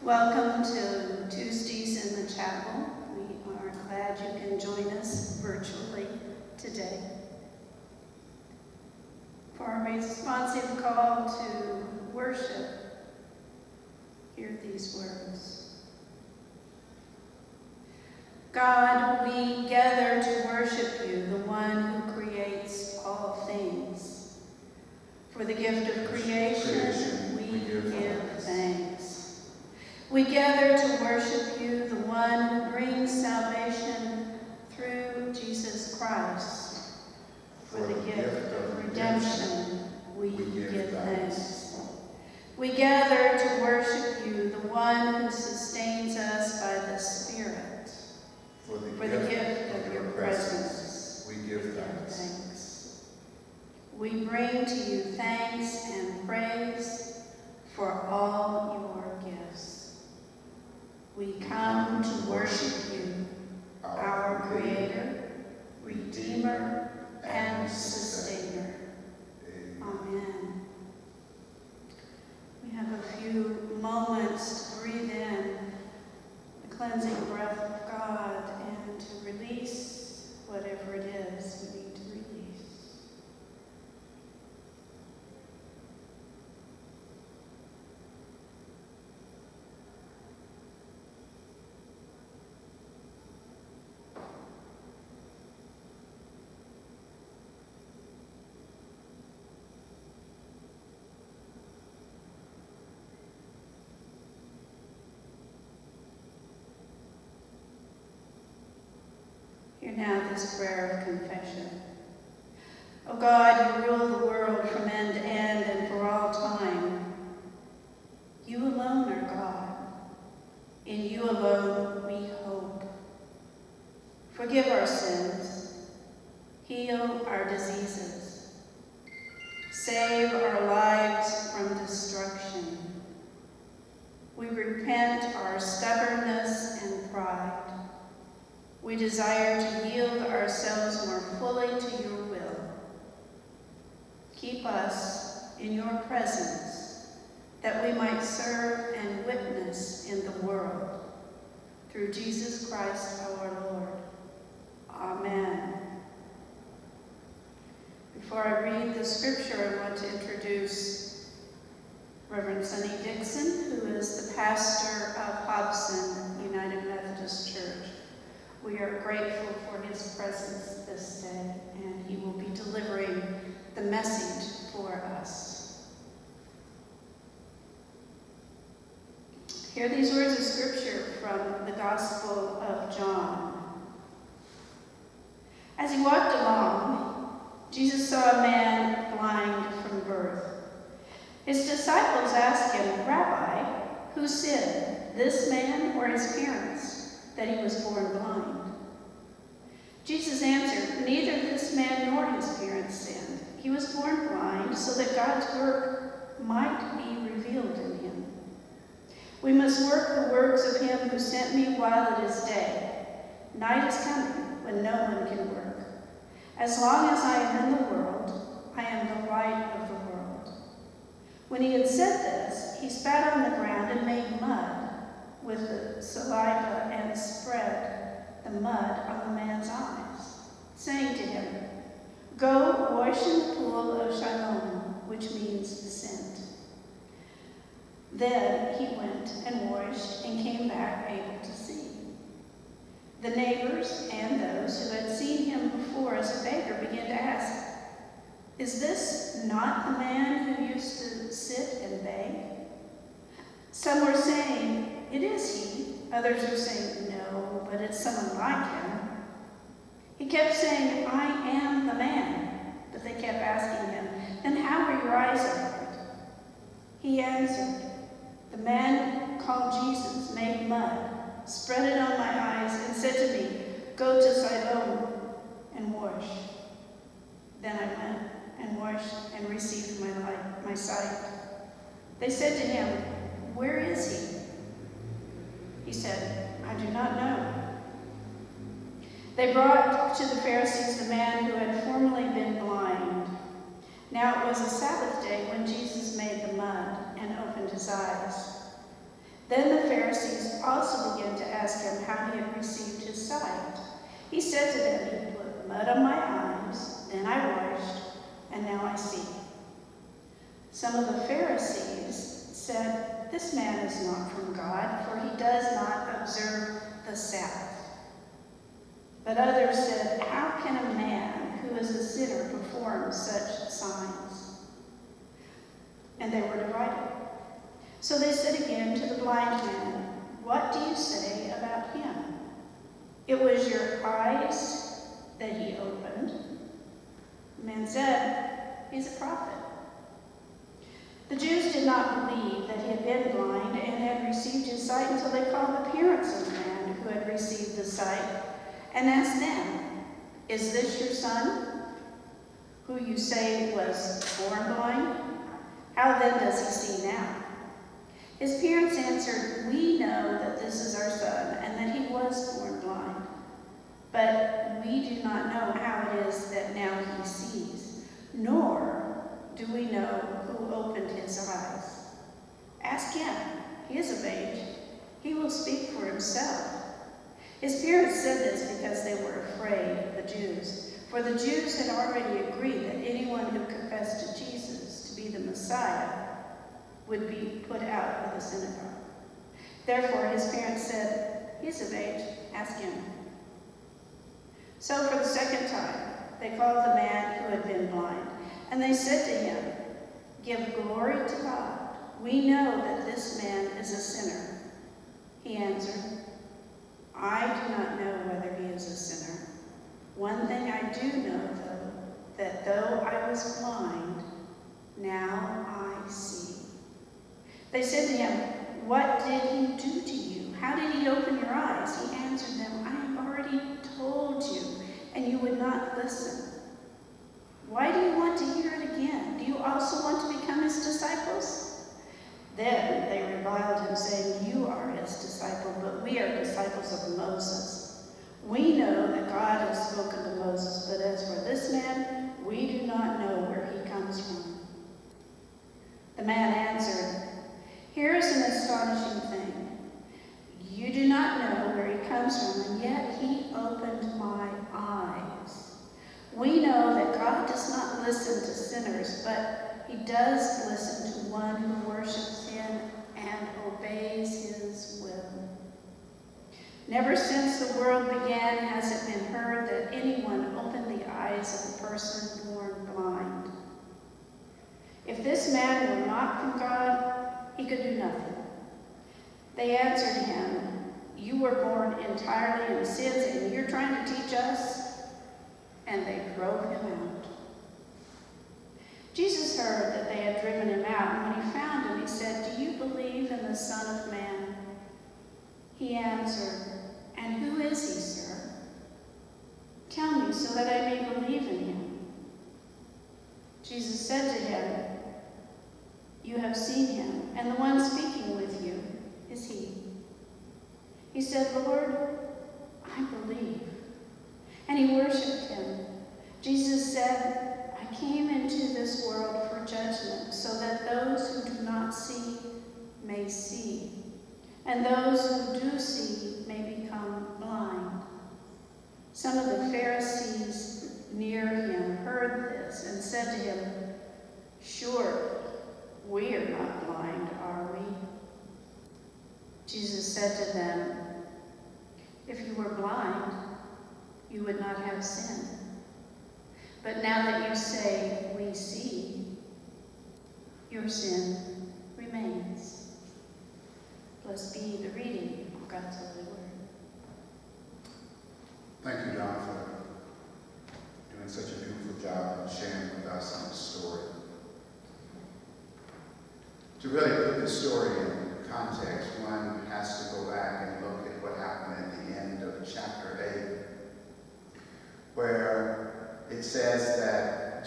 Welcome to Tuesdays in the Chapel. We are glad you can join us virtually today. For our responsive call to worship, hear these words. God, we gather to worship you, the one who creates all things. For the gift of creation, we give thanks. We gather to worship you, the one who brings salvation through Jesus Christ. For the gift of redemption, we give thanks. We gather to worship you, the one who sustains us by the Spirit. For the gift of your presence, we give thanks. We bring to you thanks and praise for all your gifts. We come to worship you, our Creator, Redeemer, and Sustainer. Amen. We have a few moments to breathe in the cleansing breath of God and to release whatever it is we need to release. Hear now this prayer of confession. O God, you rule the world from end to end and for all time. You alone are God. In you alone we hope. Forgive our sins. Heal our diseases. Save our lives from destruction. We repent our stubbornness and pride. We desire to yield ourselves more fully to your will. Keep us in your presence, that we might serve and witness in the world. Through Jesus Christ our Lord. Amen. Before I read the scripture, I want to introduce Reverend Sonnye Dixon, who is the pastor of Hobson United Methodist Church. We are grateful for his presence this day, and he will be delivering the message for us. Hear these words of scripture from the Gospel of John. As he walked along, Jesus saw a man blind from birth. His disciples asked him, "Rabbi, who sinned, this man or his parents, that he was born blind?" Jesus answered, "Neither this man nor his parents sinned. He was born blind so that God's work might be revealed in him. We must work the works of him who sent me while it is day. Night is coming when no one can work. As long as I am in the world, I am the light of the world." When he had said this, he spat on the ground and made mud with the saliva and spread the mud on the man's eyes, saying to him, "Go wash in the pool of Siloam," which means sent. Then he went and washed and came back able to see. The neighbors and those who had seen him before as a beggar began to ask, "Is this not the man who used to sit and beg?" Some were saying, "It is he." Others were saying, "No, but it's someone like him." He kept saying, "I am the man." But they kept asking him, "Then how were your eyes opened?" He answered, "The man called Jesus made mud, spread it on my eyes, and said to me, 'Go to Siloam and wash.' Then I went and washed and received my sight." They said to him, "Where is he?" He said, "I do not know." They brought to the Pharisees the man who had formerly been blind. Now it was a Sabbath day when Jesus made the mud and opened his eyes. Then the Pharisees Pharisees also began to ask him how he had received his sight. He said to them, "He put mud on my eyes, then I washed, and now I see." Some of the Pharisees said, "This man is not from God, for he does not observe the Sabbath." But others said, "How can a man who is a sinner perform such signs?" And they were divided. So they said again to the blind man, "What do you say about him? It was your eyes that he opened." The man said, "He's a prophet." The Jews did not believe that he had been blind and had received his sight until they called the parents of the man who had received the sight and asked them, "Is this your son, who you say was born blind? How then does he see now?" His parents answered, "We know that this is our son and that he was born blind. But we do not know how it is that now he sees, nor do we know who opened his eyes. Ask him. He is of age. He will speak for himself." His parents said this because they were afraid of the Jews, for the Jews had already agreed that anyone who confessed to Jesus to be the Messiah would be put out of the synagogue. Therefore his parents said, "He is of age. Ask him." So for the second time they called the man who had been blind, and they said to him, "Give glory to God. We know that this man is a sinner." He answered, "I do not know whether he is a sinner. One thing I do know, though, that though I was blind, now I see." They said to him, "What did he do to you? How did he open your eyes?" He answered them, "I have already told you, and you would not listen. Why do you want to hear it again? Do you also want to become his disciples?" Then they reviled him, saying, "You are his disciple, but we are disciples of Moses. We know that God has spoken to Moses, but as for this man, we do not know where he comes from." The man answered, "Here is an astonishing thing. You do not know where he comes from, and yet he opened my eyes. We know that God does not listen to sinners, but he does listen to one who worships him and obeys his will. Never since the world began has it been heard that anyone opened the eyes of a person born blind. If this man were not from God, he could do nothing." They answered him, "You were born entirely in sins, and you're trying to teach us?" And they drove him out. Jesus heard that they had driven him out, and when he found him, he said, "Do you believe in the Son of Man?" He answered, "And who is he, sir? Tell me so that I may believe in him." Jesus said to him, "You have seen him, and the one speaking with you is he." He said, "Lord, I believe." And he worshipped him. Jesus said, "I came into this world for judgment, so that those who do not see may see, and those who do see may become blind." Some of the Pharisees near him heard this and said to him, "Surely we are not blind, are we?" Jesus said to them, "If you were blind, you would not have sin. But now that you say, 'We see,' your sin remains." Blessed be the reading of God's holy word. Thank you, John, for doing such a beautiful job of sharing with us on the story. To really put the story in context, one has to go back and look at what happened at the end of chapter 8, where it says that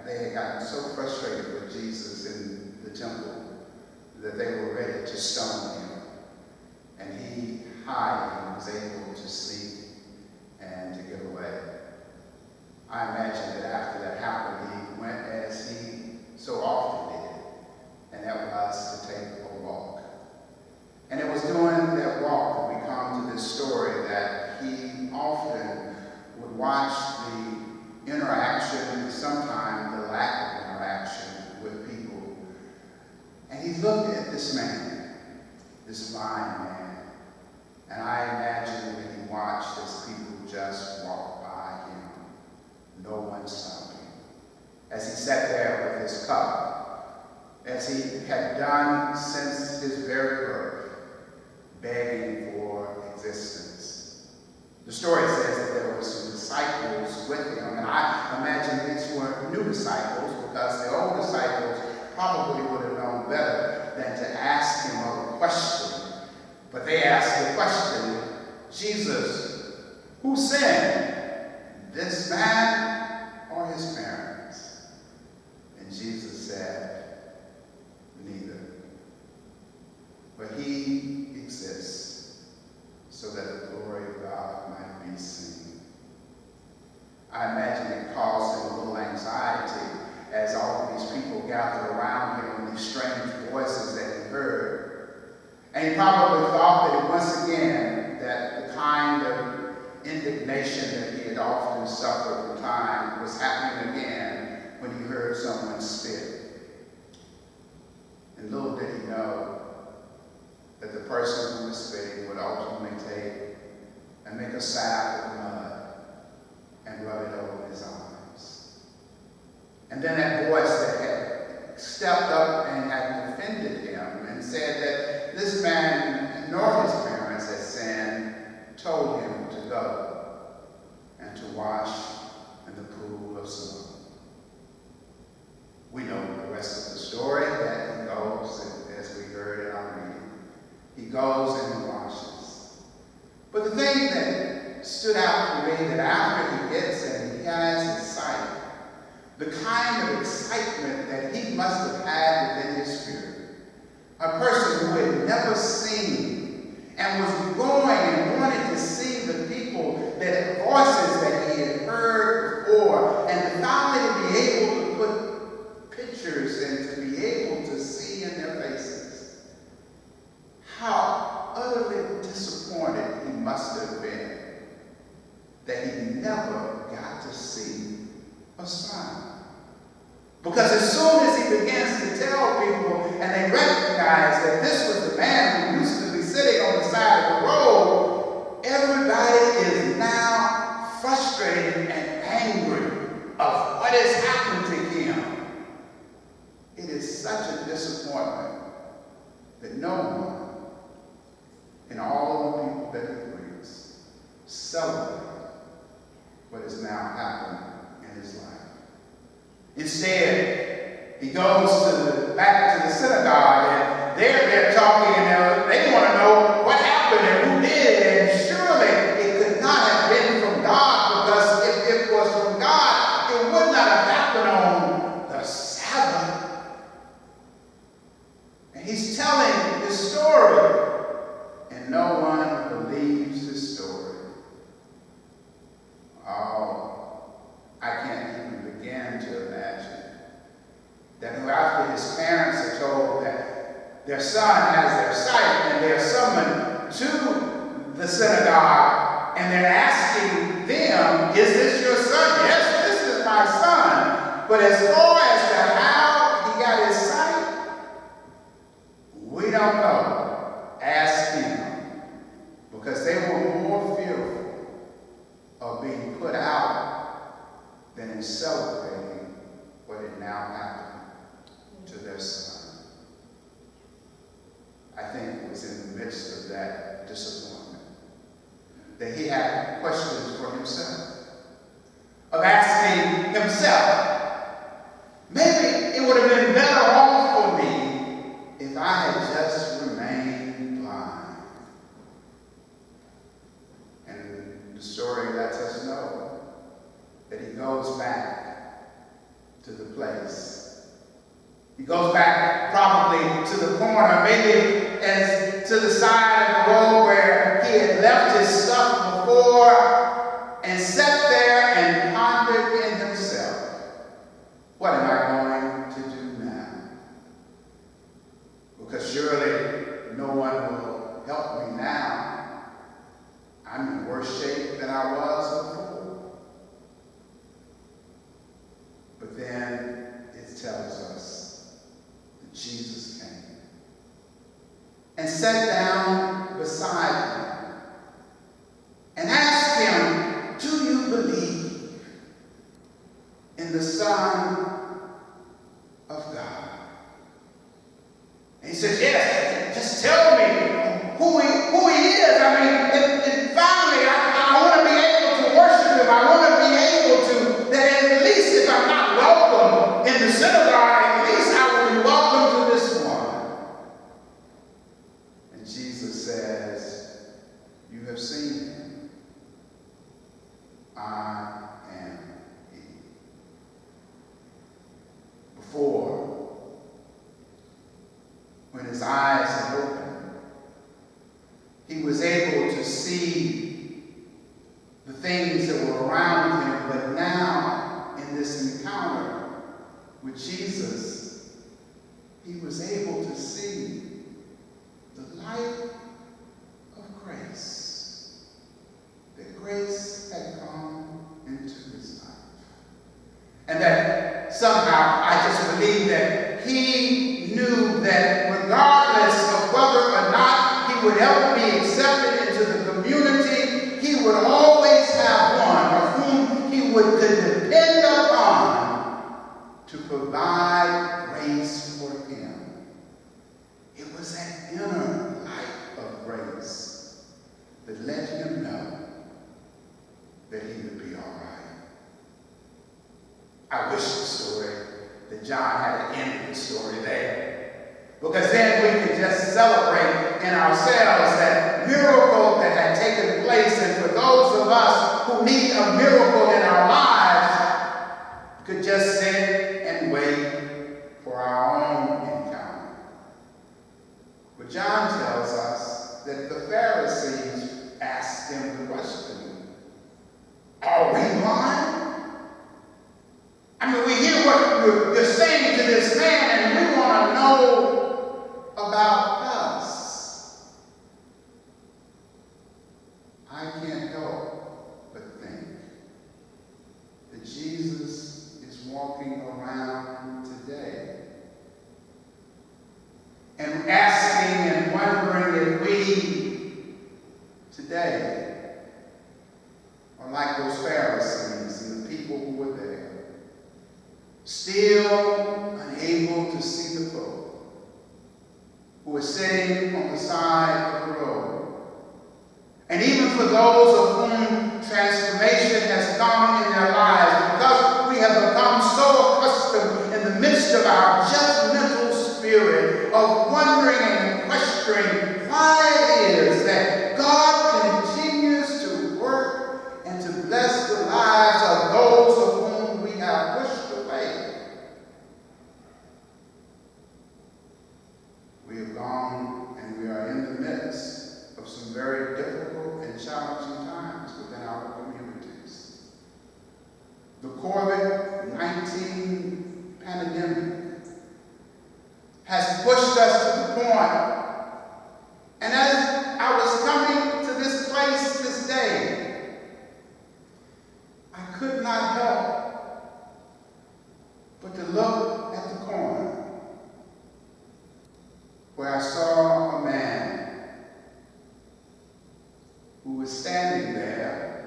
they had gotten so frustrated with Jesus in the temple that they were ready to stone him. And he was able to sleep and to get away. I imagine that after that happened, he went as he so often did, and that was to take a walk. this blind man. And I imagine that he watched as people just walked by him, no one stopping. As he sat there with his cup, as he had done since his very birth, begging for existence. The story says that there were some disciples with him, and I imagine these were new disciples because the old disciples probably would have known better than to ask him a question. But they asked the question, Jesus, who sinned, this man or his parents? And Jesus said, neither. But he exists so that the glory of God might be seen. I imagine it caused him a little anxiety as all of these people gathered around him and these strange voices that he heard. And he probably thought that once again that the kind of indignation that he had often suffered from time was happening again when he heard someone spit. And little did he know that the person who was spitting would ultimately take and make a salve of mud and rub it over his eyes. And then that voice that had stepped up and had defended him and said that this man nor his parents had sinned, told him to go and to wash in the pool of Siloam. We know the rest of the story, that he goes, as we heard in our reading. He goes and he washes. But the thing that stood out for me, that after he gets and he has his sight, the kind of excitement that he must have had within his spirit, a person who had never seen and was going and wanted to see the people, that voices that he had heard before, and to finally be able to put pictures and to be able to see in their faces. How utterly disappointed he must have been that he never got to see a smile. Because as soon as he begins to tell people and they recognize that this was the man who used to be sitting on the side of the road, everybody is now frustrated and angry of what has happened to him. It is such a disappointment that no one in all the people that he brings celebrate what has now happened in his life. Instead, he goes back to the synagogue, and they're talking, and they want to know what happened and who did, and surely it could not have been from God, because if it was from God, it would not have happened on the Sabbath. And he's telling his story, and no one believes his story. Oh, I can't even begin to imagine that after his parents are told that their son has their sight and they're summoned to the synagogue and they're asking them, is this your son? Yes, this is my son. But as far as to how he got his sight, we don't know. Ask him. Because they were more fearful of being put out than in celebrating what had now happened to their son. I think it was in the midst of that disappointment that he had questions for himself, of asking himself, maybe it would have been better off for me if I had just remained blind. And the story lets us know that he goes back to the place. He goes back probably to the corner, maybe as to the side of the road where he had left his stuff before, and sat there and pondered in himself, what am I going to do now? Because surely no one will help me now. I'm in worse shape than I was before. But then it tells us that Jesus came and and sat down beside him and asked him, "Do you believe in the Son of God?" And he says, "Yes, just tell me who he is. I mean, and finally, I want to be able to worship him. I want to be able to, that at least if I'm not welcome in the synagogue, at least I will be welcome to this one." And Jesus says, "You have seen him. I am he." Before, when his eyes had opened, he was able to see the things that were around him, but now, in this encounter with Jesus, he was able to see the light of grace, that grace had come into his life. And that somehow, I just believe that he knew that regardless of whether or not he would ever be accepted into the community, he would always have one of whom he could depend upon to provide grace for him. It was that inner light of grace that let him know that he would be all right. I wish the story that John had ended the story there, because then we could just celebrate in ourselves that miracle that had taken place, and for those of us who need a miracle in our lives, could just sit and wait for our own encounter. But John tells us that the Pharisees asked him the question, "Are we blind? I mean, we hear what you're saying to this man, and we want to know about us." I can't help but think that Jesus is walking around today and asking and wondering if we today are like those Pharisees and the people who were there, still unable to see the folk who are sitting on the side of the road. And even for those of whom transformation has come in their lives, because we have become so accustomed in the midst of our judgmental spirit of wondering and questioning why it is that God continues to work and to bless the lives of those of whom we have pushed away. We have gone and we are in the midst of some very difficult and challenging times within our communities. The COVID-19 pandemic has pushed us to the point, and as I was coming to this place this day, I could not help but to look at the corner where I saw a man who was standing there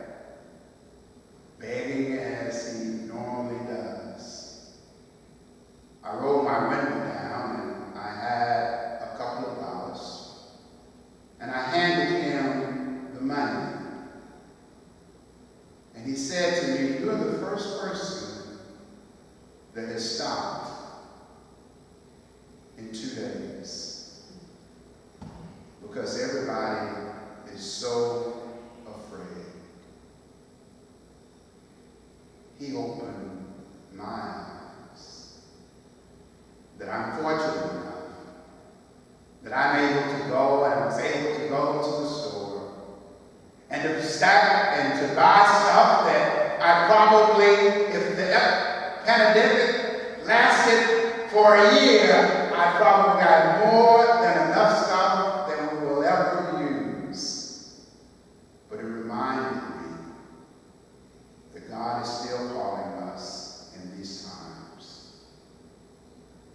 begging as he normally does. I rolled my window down and I had a couple of dollars, and I handed him the money. And he said to me, "You're the first person that has stopped in 2 days. Because everybody is so afraid." He opened my eyes that I'm fortunate enough that I'm able to go, and I was able to go to the store and to stack and to buy stuff that I probably, if the pandemic lasted for a year, I probably got more than enough stuff that we will ever use. But it reminded me that God is still calling us in these times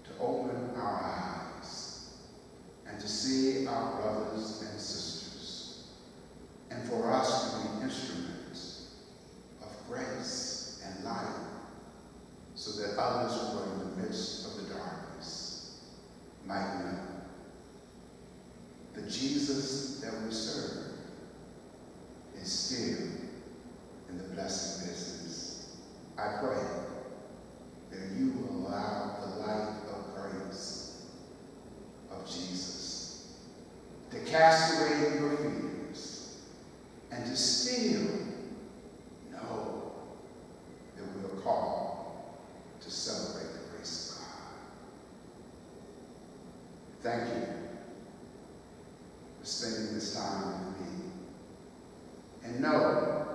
to open our eyes and to see our our brothers and sisters, and for us to be instruments of grace and light, so that others who are in the midst of the darkness might know the Jesus that we serve is still in the blessing business. I pray that you will allow the light of grace of Jesus to cast away your fears and to still know that we are called to celebrate the grace of God. Thank you for spending this time with me. And know